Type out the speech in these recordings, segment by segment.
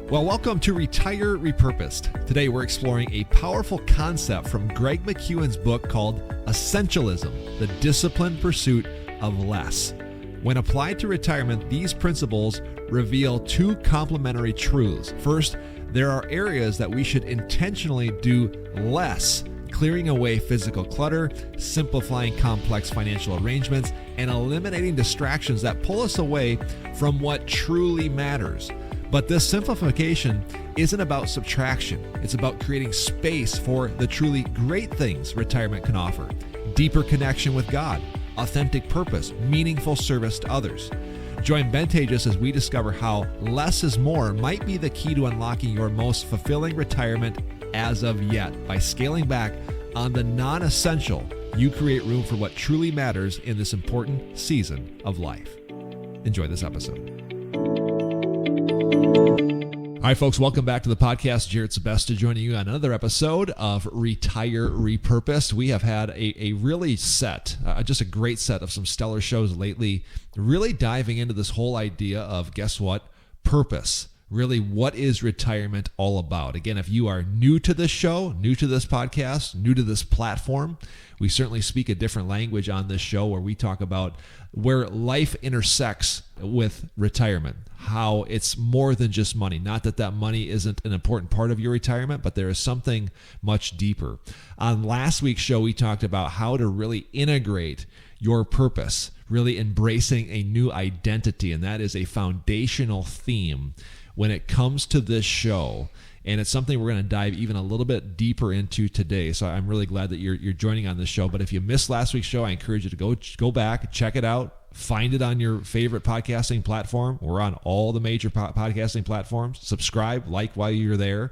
Well, welcome to Retire Repurposed. Today we're exploring a powerful concept from McKeown's book called Essentialism, the disciplined pursuit of less. When applied to retirement, these principles reveal two complementary truths. First, there are areas that we should intentionally do less, clearing away physical clutter, simplifying complex financial arrangements, and eliminating distractions that pull us away from what truly matters. But this simplification isn't about subtraction. It's about creating space for the truly great things retirement can offer. Deeper connection with God, authentic purpose, meaningful service to others. Join Taatjes as we discover how less is more might be the key to unlocking your most fulfilling retirement as of yet. By scaling back on the non-essential, you create room for what truly matters in this important season of life. Enjoy this episode. All right, folks, welcome back to the podcast. Jared Sebesta joining you on another episode of Retire Repurposed. We have had a really just a great set of some stellar shows lately, really diving into this whole idea of, guess what, purpose. Really, what is retirement all about? Again, if you are new to this show, new to this podcast, new to this platform, we certainly speak a different language on this show where we talk about where life intersects with retirement, how it's more than just money. Not that money isn't an important part of your retirement, but there is something much deeper. On last week's show, we talked about how to really integrate your purpose, really embracing a new identity, and that is a foundational theme when it comes to this show, and it's something we're going to dive even a little bit deeper into today. So I'm really glad that you're joining on this show. But if you missed last week's show, I encourage you to go back, check it out, find it on your favorite podcasting platform. We're on all the major podcasting platforms. Subscribe, like while you're there.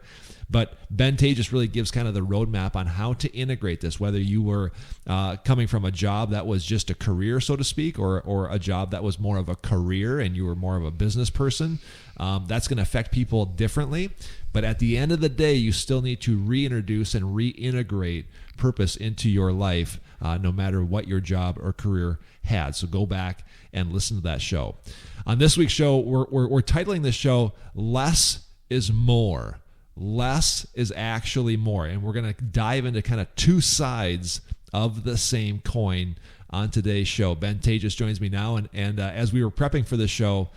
But Taatjes really gives kind of the roadmap on how to integrate this, whether you were coming from a job that was just a career, so to speak, or a job that was more of a career and you were more of a business person. That's going to affect people differently. But at the end of the day, you still need to reintroduce and reintegrate purpose into your life, no matter what your job or career had. So go back and listen to that show. On this week's show, we're titling this show, Less is More. Less is actually more. And we're going to dive into kind of two sides of the same coin on today's show. Taatjes joins me now. And as we were prepping for this show,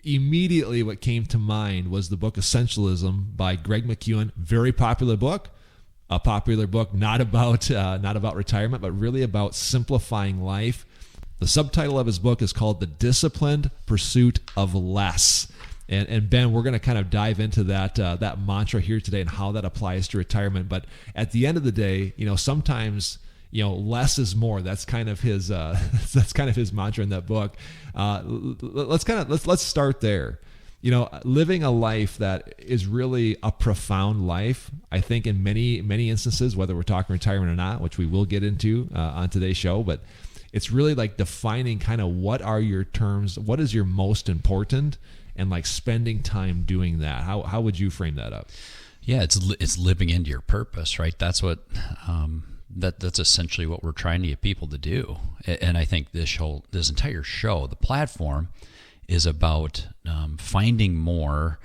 immediately what came to mind was the book Essentialism by McKeown. Very popular book. A popular book, not about retirement, but really about simplifying life. The subtitle of his book is called The Disciplined Pursuit of Less. And Ben, we're going to kind of dive into that mantra here today and how that applies to retirement. But at the end of the day, sometimes less is more. That's kind of his mantra in that book. Let's start there. Living a life that is really a profound life. I think in many instances, whether we're talking retirement or not, which we will get into on today's show, but it's really like defining kind of what are your terms, what is your most important, and like spending time doing that. How would you frame that up? Yeah, it's living into your purpose, right? That's what that's essentially what we're trying to get people to do. And I think this entire show, the platform, is about finding more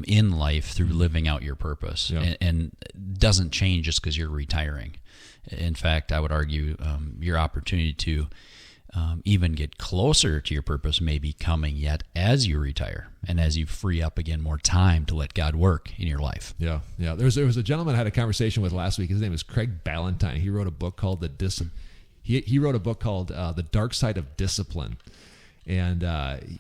in life through living out your purpose, and doesn't change just because you're retiring. In fact, I would argue your opportunity to even get closer to your purpose may be coming yet as you retire and as you free up again more time to let God work in your life. Yeah. There was a gentleman I had a conversation with last week. His name is Craig Ballantyne. He wrote a book called he wrote a book called The Dark Side of Discipline. And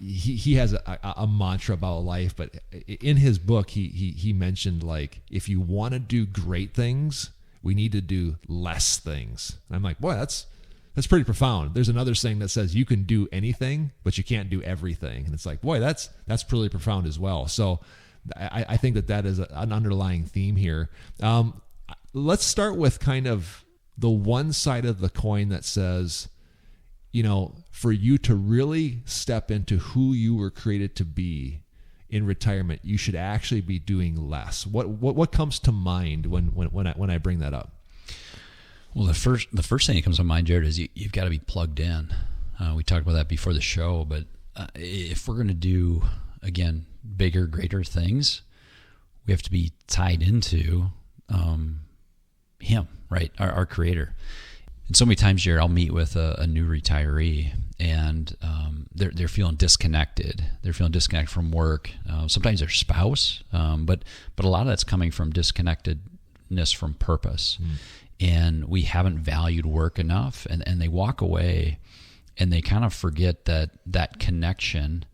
he has a mantra about life, but in his book, he mentioned, like, if you want to do great things, we need to do less things. And I'm like, boy, that's pretty profound. There's another saying that says you can do anything, but you can't do everything. And it's like, boy, that's pretty profound as well. So I think that is an underlying theme here. Let's start with kind of the one side of the coin that says, for you to really step into who you were created to be in retirement, you should actually be doing less. What comes to mind when I bring that up? Well, the first thing that comes to mind, Jared, is you've got to be plugged in. We talked about that before the show, but if we're going to do, again, bigger, greater things, we have to be tied into him, right? Our creator. And so many times, Jared, I'll meet with a new retiree, and they're feeling disconnected. They're feeling disconnected from work. Sometimes their spouse, but a lot of that's coming from disconnectedness from purpose. And we haven't valued work enough, and they walk away, and they kind of forget that connection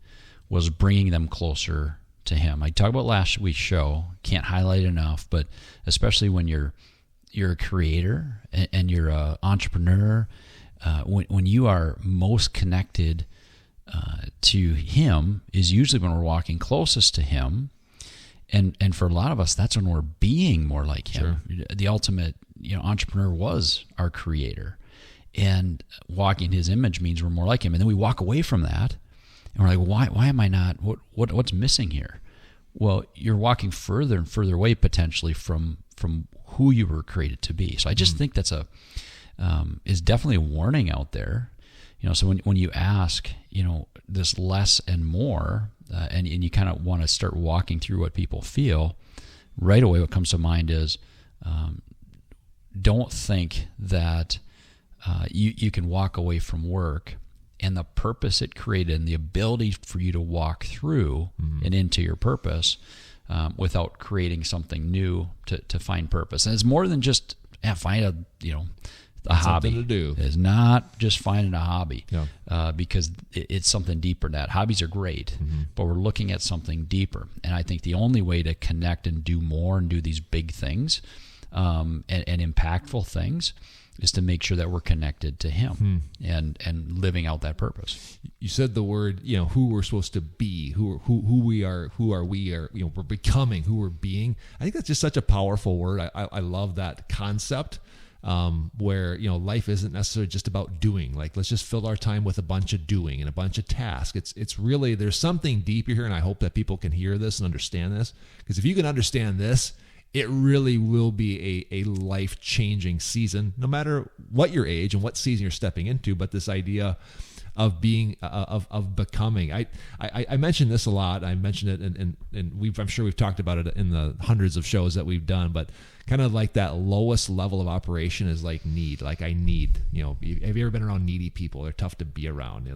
was bringing them closer to him. I talked about last week's show, can't highlight it enough, but especially when you're a creator and you're an entrepreneur, when you are most connected to him is usually when we're walking closest to him. And for a lot of us, that's when we're being more like him. Sure. The ultimate, entrepreneur was our creator, and walking his image means we're more like him. And then we walk away from that, and we're like, why am I not? What's missing here? Well, you're walking further and further away potentially from who you were created to be. So I just think that's is definitely a warning out there. So when you ask, this less and more, and you kind of want to start walking through what people feel, right away what comes to mind is, don't think that you can walk away from work and the purpose it created and the ability for you to walk through and into your purpose without creating something new to find purpose. And it's more than just find a hobby. Something to do. It's not just finding a hobby, because it's something deeper than that. Hobbies are great, but we're looking at something deeper. And I think the only way to connect and do more and do these big things and impactful things is to make sure that we're connected to him and living out that purpose. You said the word, who we're supposed to be, who we are, we're becoming, who we're being. I think that's just such a powerful word. I love that concept. Where life isn't necessarily just about doing. Like, let's just fill our time with a bunch of doing and a bunch of tasks. It's really, there's something deeper here, and I hope that people can hear this and understand this, because if you can understand this, it really will be a life-changing season, no matter what your age and what season you're stepping into. But this idea of being, of becoming. I mentioned this a lot. I mentioned it, and I'm sure we've talked about it in the hundreds of shows that we've done, but kind of like that lowest level of operation is like need. Like, I need, have you ever been around needy people? They're tough to be around.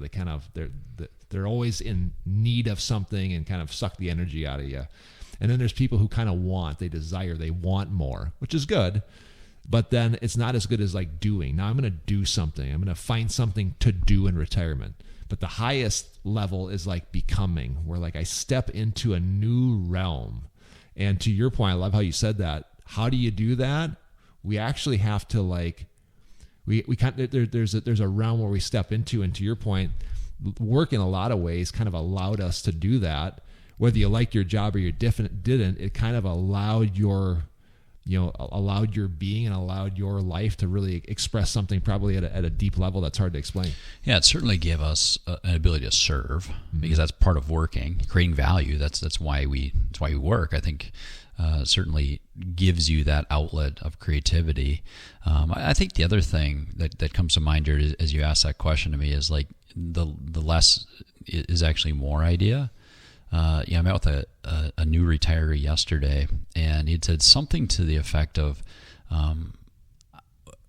They're always in need of something and kind of suck the energy out of you. And then there's people who kind of want, they desire, they want more, which is good. But then it's not as good as like doing. Now I'm going to do something. I'm going to find something to do in retirement. But the highest level is like becoming, where like I step into a new realm. And to your point, I love how you said that. How do you do that? We actually have to we there's a realm where we step into, and to your point, work in a lot of ways kind of allowed us to do that. Whether you liked your job or you didn't, it kind of allowed your being and allowed your life to really express something probably at a deep level that's hard to explain. Yeah, it certainly gave us an ability to serve, because that's part of working, creating value. That's why we work. I think certainly gives you that outlet of creativity. I think the other thing that comes to mind here as you ask that question to me is like the less is actually more idea. I met with a new retiree yesterday, and he'd said something to the effect of,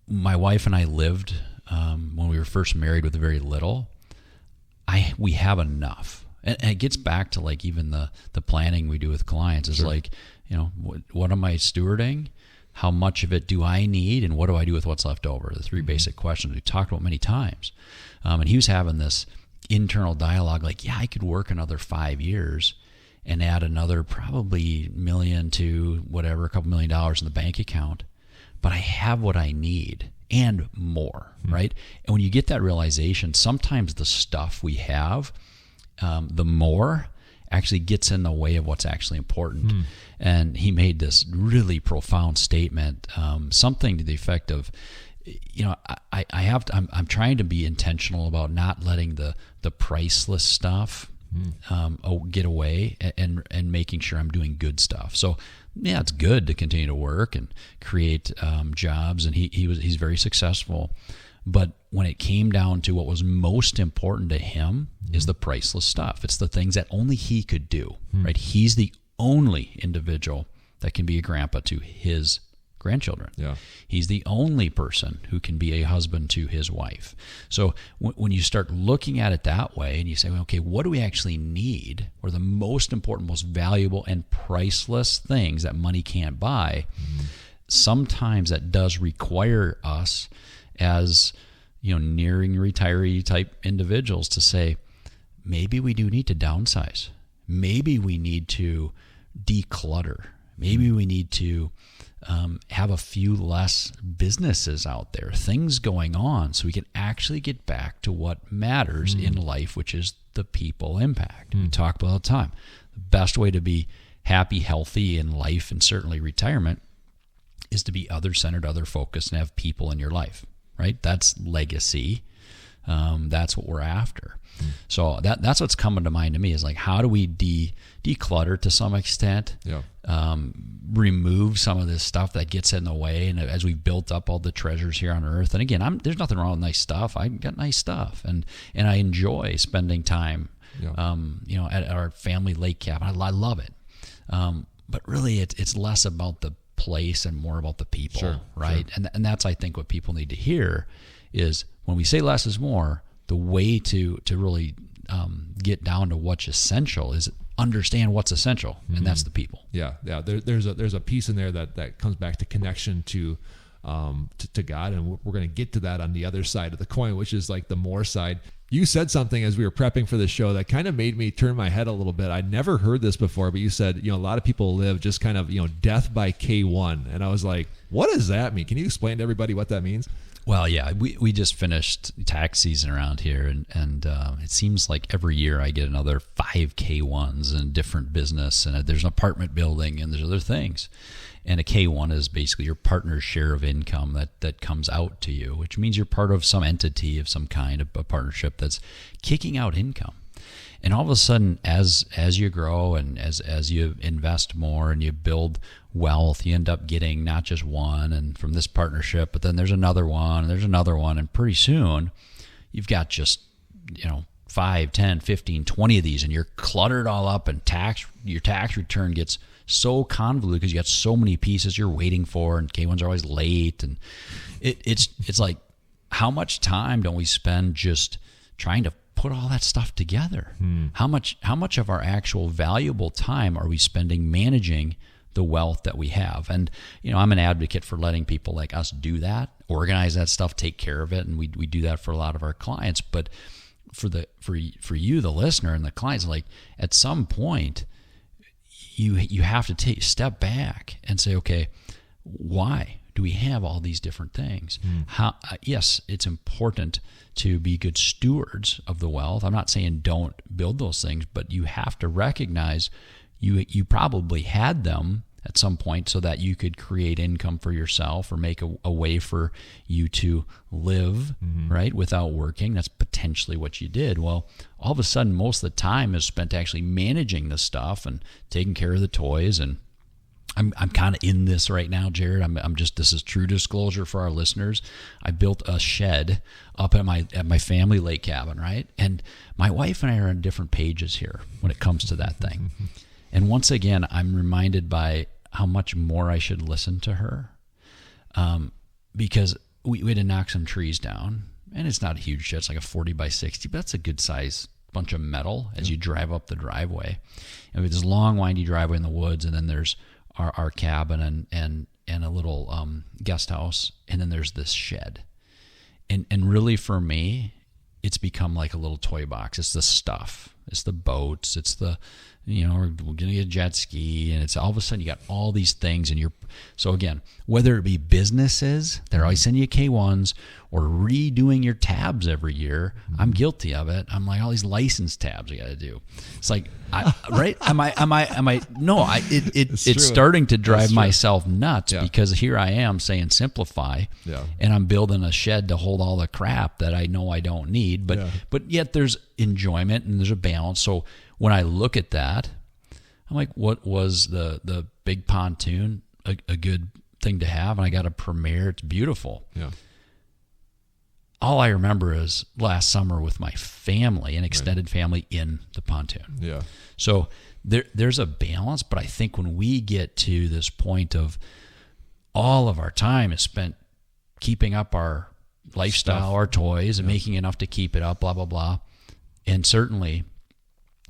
my wife and I lived, when we were first married, with very little. We have enough. And it gets back to like even the planning we do with clients is Sure. like, what am I stewarding? How much of it do I need? And what do I do with what's left over? The three basic questions we talked about many times. And he was having this internal dialogue like, I could work another 5 years and add another probably $1 million to whatever, a couple $1 million in the bank account, but I have what I need and more, right? And when you get that realization, sometimes the stuff we have, the more actually gets in the way of what's actually important. And he made this really profound statement, something to the effect of, I'm trying to be intentional about not letting the priceless stuff get away, and making sure I'm doing good stuff. So it's good to continue to work and create jobs, and he's very successful. But when it came down to what was most important to him is the priceless stuff. It's the things that only he could do, right? He's the only individual that can be a grandpa to his grandchildren. Yeah. He's the only person who can be a husband to his wife. So when you start looking at it that way and you say, well, okay, what do we actually need? Or the most important, most valuable and priceless things that money can't buy, sometimes that does require us as, nearing retiree type individuals to say, maybe we do need to downsize. Maybe we need to declutter. Maybe we need to have a few less businesses out there, things going on, so we can actually get back to what matters in life, which is the people impact. We talk about it all the time. The best way to be happy, healthy in life, and certainly retirement, is to be other-centered, other-focused, and have people in your life, right? That's legacy. That's what we're after. So that's what's coming to mind to me is like, how do we declutter to some extent, remove some of this stuff that gets in the way, and as we've built up all the treasures here on earth. And again, there's nothing wrong with nice stuff. I got nice stuff, and I enjoy spending time, at our family lake cabin. I love it. But really, it's less about the place and more about the people, right? Sure. And that's, I think, what people need to hear is when we say less is more, the way to really get down to what's essential is understand what's essential, and that's the people. Yeah. There's a piece in there that comes back to connection to God, and we're going to get to that on the other side of the coin, which is like the more side. You said something as we were prepping for the show that kind of made me turn my head a little bit. I'd never heard this before, but you said, a lot of people live just kind of, death by K1. And I was like, what does that mean? Can you explain to everybody what that means? Well, yeah, we just finished tax season around here, and it seems like every year I get another 5 K1s in different business, and there's an apartment building, and there's other things. And a K1 is basically your partner's share of income that comes out to you, which means you're part of some entity of some kind of a partnership that's kicking out income. And all of a sudden, as you grow and as you invest more and you build wealth, you end up getting not just one and from this partnership, but then there's another one and there's another one. And pretty soon you've got just, 5, 10, 15, 20 of these, and you're cluttered all up, and your tax return gets so convoluted because you got so many pieces you're waiting for, and K1s are always late. And it's like, how much time don't we spend just trying to put all that stuff together? How much of our actual valuable time are we spending managing the wealth that we have? And I'm an advocate for letting people like us do that, organize that stuff, take care of it, and we do that for a lot of our clients. But for you, the listener, and the clients, like at some point you have to step back and say, okay, why do we have all these different things? Yes, it's important to be good stewards of the wealth. I'm not saying don't build those things, but you have to recognize you probably had them at some point so that you could create income for yourself or make a way for you to live, right, without working. That's potentially what you did. Well, all of a sudden, most of the time is spent actually managing the stuff and taking care of the toys. And I'm kind of in this right now, Jared. This is true disclosure for our listeners. I built a shed up at my family lake cabin, right? And my wife and I are on different pages here when it comes to that thing. And once again, I'm reminded by how much more I should listen to her, because we had to knock some trees down, and it's not a huge shed. It's like a 40 by 60, but that's a good size bunch of metal as you drive up the driveway. And we have this long, windy driveway in the woods, and then there's our cabin and a little guest house, and then there's this shed. And really for me, it's become like a little toy box. It's the stuff. It's the boats. It's the, we're going to get a jet ski, and it's all of a sudden you got all these things, and so again, whether it be businesses that are always sending you K1s or redoing your tabs every year, I'm guilty of it. I'm like, all these license tabs I got to do. It's like, right? It's starting to drive myself nuts because here I am saying simplify, and I'm building a shed to hold all the crap that I know I don't need, but yet there's enjoyment and there's a balance. So when I look at that, I'm like, what was the big pontoon a good thing to have? And I got a Premier. It's beautiful. Yeah. all I remember is last summer with my family, an extended family in the pontoon. Yeah. So there's a balance, but I think when we get to this point of all of our time is spent keeping up our lifestyle, our toys, and making enough to keep it up, blah, blah, blah, and certainly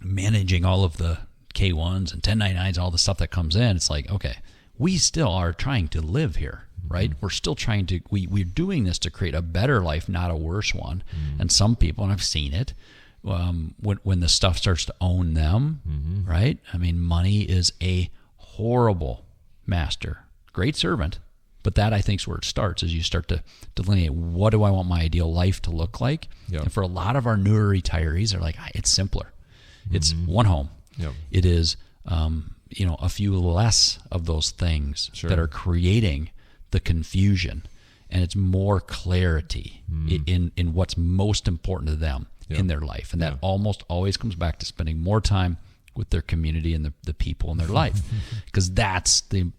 managing all of the K1s and 1099s, all the stuff that comes in, it's like, okay, we still are trying to live here, right? We're still trying to, we're doing this to create a better life, not a worse one. And some people, and I've seen it, when the stuff starts to own them, right? I mean, money is a horrible master, great servant, but that I think is where it starts, is you start to delineate, what do I want my ideal life to look like? Yep. And for a lot of our newer retirees, they're like, it's simpler. It's one home. Yep. It is, a few less of those things that are creating the confusion, and it's more clarity in what's most important to them in their life. And that almost always comes back to spending more time with their community and the people in their life, because that's the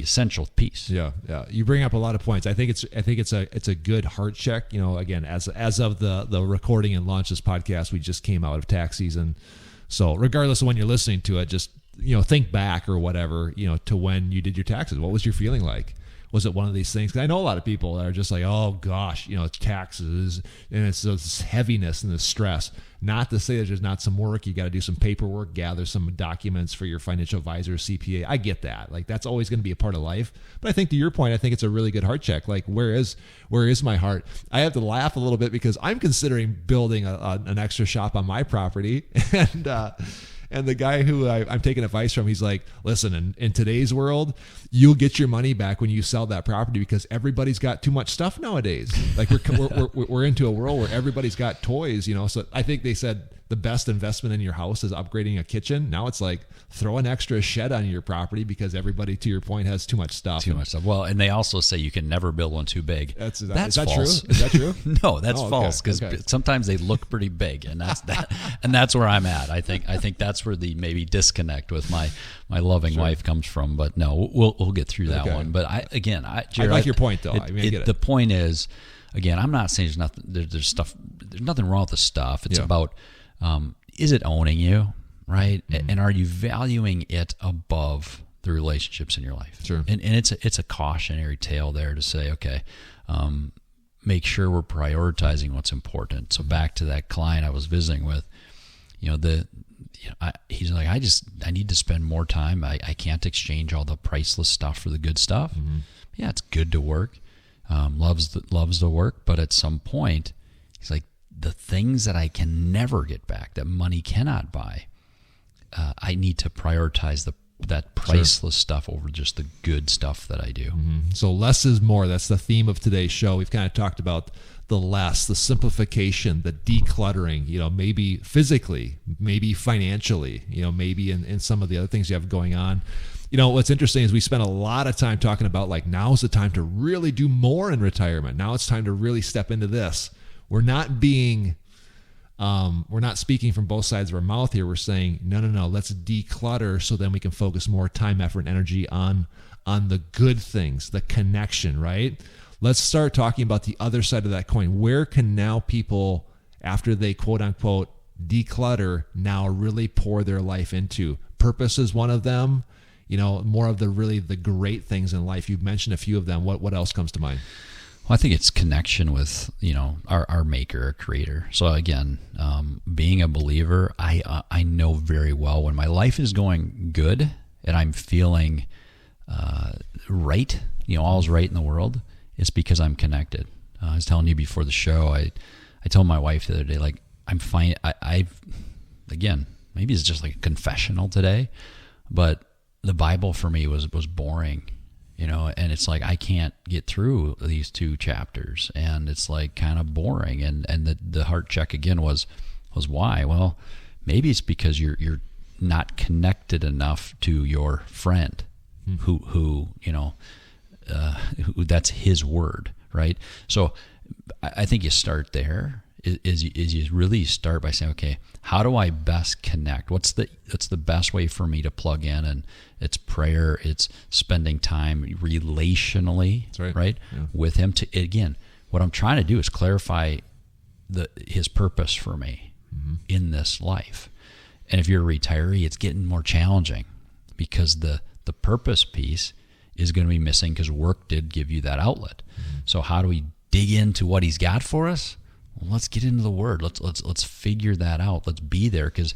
essential piece. Yeah. You bring up a lot of points. I think it's a good heart check. Again, as of the recording and launch this podcast, we just came out of tax season. So regardless of when you're listening to it, just think back or whatever to when you did your taxes. What was your feeling like? Was it one of these things? 'Cause I know a lot of people that are just like, oh gosh, it's taxes, and it's this heaviness and this stress. Not to say that there's not some work. You got to do some paperwork, gather some documents for your financial advisor, CPA. I get that. Like, that's always going to be a part of life. But I think, to your point, I think it's a really good heart check. Like, where is my heart? I have to laugh a little bit because I'm considering building an extra shop on my property, and the guy who I'm taking advice from, he's like, listen, in today's world, you'll get your money back when you sell that property, because everybody's got too much stuff nowadays. Like, we're into a world where everybody's got toys, So I think they said the best investment in your house is upgrading a kitchen. Now it's like, throw an extra shed on your property, because everybody, to your point, has too much stuff. Well, and they also say you can never build one too big. Is that false. True? Is that true? No, that's false, because sometimes they look pretty big, and that's where I'm at. I think that's where the maybe disconnect with my loving wife comes from. But no, we'll get through that one. But Jared, I like your point, though. I get it. The point is, again, I'm not saying there's nothing wrong with the stuff. It's about, is it owning you, right? And are you valuing it above the relationships in your life? Sure. And it's a cautionary tale there to say, okay, make sure we're prioritizing what's important. So back to that client I was visiting with, he's like, I need to spend more time. I can't exchange all the priceless stuff for the good stuff. Yeah, it's good to work. Loves the work, but at some point, he's like, the things that I can never get back, that money cannot buy, I need to prioritize that priceless stuff over just the good stuff that I do. So less is more. That's the theme of today's show. We've kind of talked about the less, the simplification, the decluttering, maybe physically, maybe financially, maybe in some of the other things you have going on. What's interesting is we spent a lot of time talking about, like, now's the time to really do more in retirement. Now it's time to really step into this. We're not speaking from both sides of our mouth here. We're saying, no, let's declutter, so then we can focus more time, effort, and energy on the good things, the connection, right? Let's start talking about the other side of that coin. Where can now people, after they quote unquote declutter, now really pour their life into? Purpose is one of them. More of the great things in life. You've mentioned a few of them. What else comes to mind? Well, I think it's connection with, our maker, our creator. So again, being a believer, I know very well when my life is going good and I'm feeling right, all's right in the world, it's because I'm connected. I was telling you before the show, I told my wife the other day, like, I'm fine. Again, maybe it's just like a confessional today, but the Bible for me was boring. And it's like, I can't get through these 2 chapters, and it's like kind of boring. And the heart check again was why? Well, maybe it's because you're not connected enough to your friend who that's his word, right? So I think you start there. Is you really start by saying, okay, how do I best connect? What's the best way for me to plug in? And it's prayer, it's spending time relationally, right? Yeah. With him to, again, what I'm trying to do is clarify his purpose for me in this life. And if you're a retiree, it's getting more challenging because the purpose piece is going to be missing because work did give you that outlet. So how do we dig into what he's got for us? Well, let's get into the Word. Let's figure that out. Let's be there because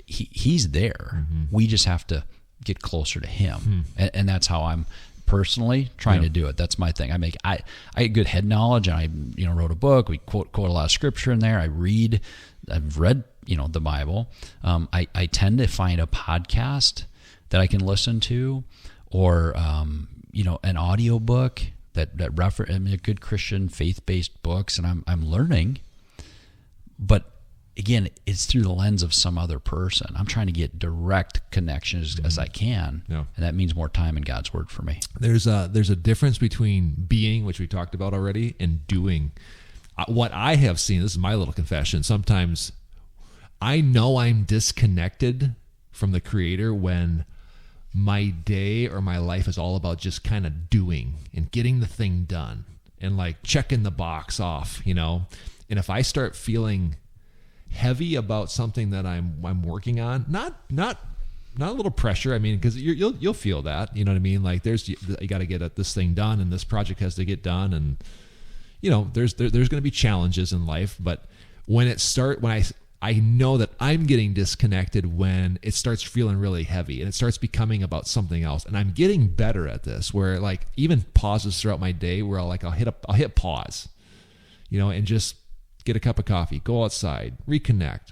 he's there. We just have to get closer to him, and that's how I'm personally trying to do it. That's my thing. I get good head knowledge, and I wrote a book. We quote a lot of scripture in there. I've read the Bible. I tend to find a podcast that I can listen to, or an audio book that good Christian faith-based books, and I'm learning. But again, it's through the lens of some other person. I'm trying to get direct connections as I can, and that means more time in God's Word for me. There's a difference between being, which we talked about already, and doing. What I have seen, this is my little confession, sometimes I know I'm disconnected from the Creator when my day or my life is all about just kind of doing and getting the thing done and like checking the box off, And if I start feeling heavy about something that I'm working on, not a little pressure. I mean, because you'll feel that, you know what I mean? Like you got to get this thing done, and this project has to get done, and there's going to be challenges in life. But when I know that I'm getting disconnected when it starts feeling really heavy and it starts becoming about something else, and I'm getting better at this. Where like even pauses throughout my day, where I'll hit pause, and just get a cup of coffee, go outside, reconnect,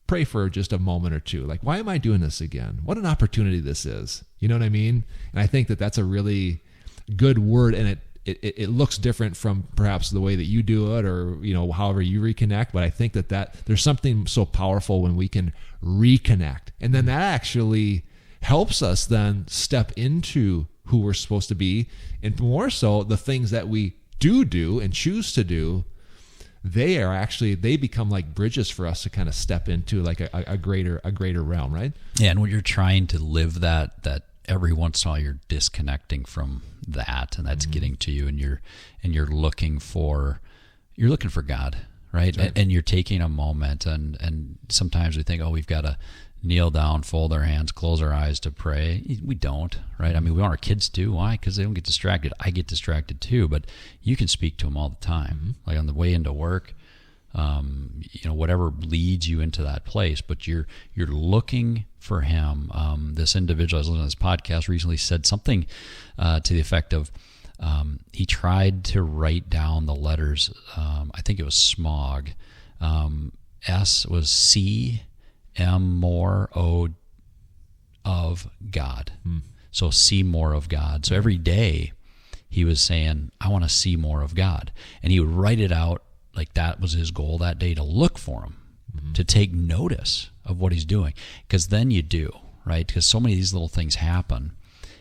pray for just a moment or two. Like, why am I doing this again? What an opportunity this is. You know what I mean? And I think that that's a really good word, and it looks different from perhaps the way that you do it, or however you reconnect. But I think that there's something so powerful when we can reconnect, and then that actually helps us then step into who we're supposed to be, and more so the things that we do and choose to do. They become like bridges for us to kind of step into like a greater realm, right? Yeah, and when you're trying to live that every once in a while you're disconnecting from that, and that's getting to you, and you're looking for God, right? And you're taking a moment, and sometimes we think, oh, we've got to kneel down, fold our hands, close our eyes to pray. We don't, right? I mean, we want our kids to. Why? Because they don't get distracted. I get distracted too, but you can speak to them all the time, like on the way into work, whatever leads you into that place, but you're looking for him. This individual I was listening to this podcast recently said something to the effect of, he tried to write down the letters. I think it was smog. S was C, M, more, O, of God. So see more of God. So every day he was saying, I want to see more of God. And he would write it out like that was his goal that day, to look for him, to take notice of what he's doing. Because then you do, right? Because so many of these little things happen.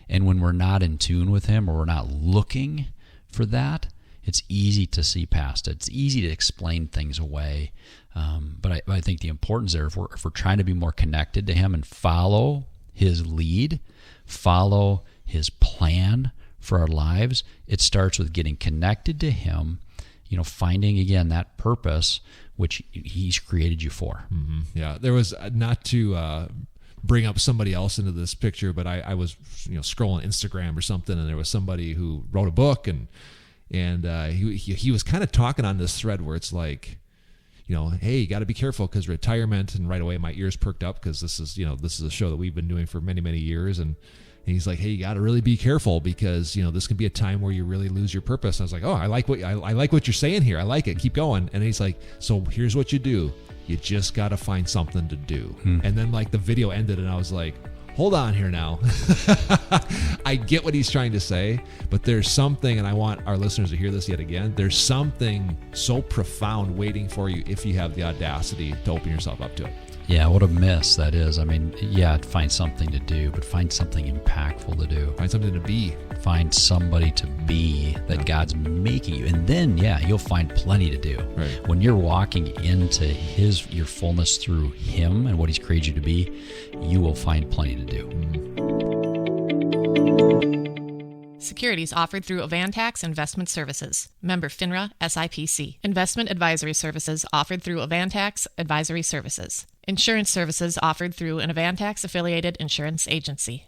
And when we're not in tune with him, or we're not looking for that, it's easy to see past it. It's easy to explain things away. But I think the importance there, if we're trying to be more connected to him and follow his lead, follow his plan for our lives, it starts with getting connected to him, finding again that purpose which he's created you for. Yeah, there was, not to bring up somebody else into this picture, but I was scrolling Instagram or something, and there was somebody who wrote a book, and he was kind of talking on this thread where it's like, hey, you got to be careful because retirement, and right away my ears perked up because this is a show that we've been doing for many, many years, and he's like, hey, you got to really be careful because this can be a time where you really lose your purpose. And I was like, oh, I like what you're saying here. I like it. Keep going. And he's like, so here's what you do. You just got to find something to do. And then like the video ended, and I was like, hold on here now. I get what he's trying to say, but there's something, and I want our listeners to hear this yet again, there's something so profound waiting for you if you have the audacity to open yourself up to it. Yeah, what a miss that is. I mean, yeah, find something to do, but find something impactful to do. Find something to be. Find somebody to be that God's making you. And then, you'll find plenty to do. Right. When you're walking into your fullness through him and what he's created you to be, you will find plenty to do. Securities offered through Avantax Investment Services. Member FINRA SIPC. Investment advisory services offered through Avantax Advisory Services. Insurance services offered through an Avantax affiliated insurance agency.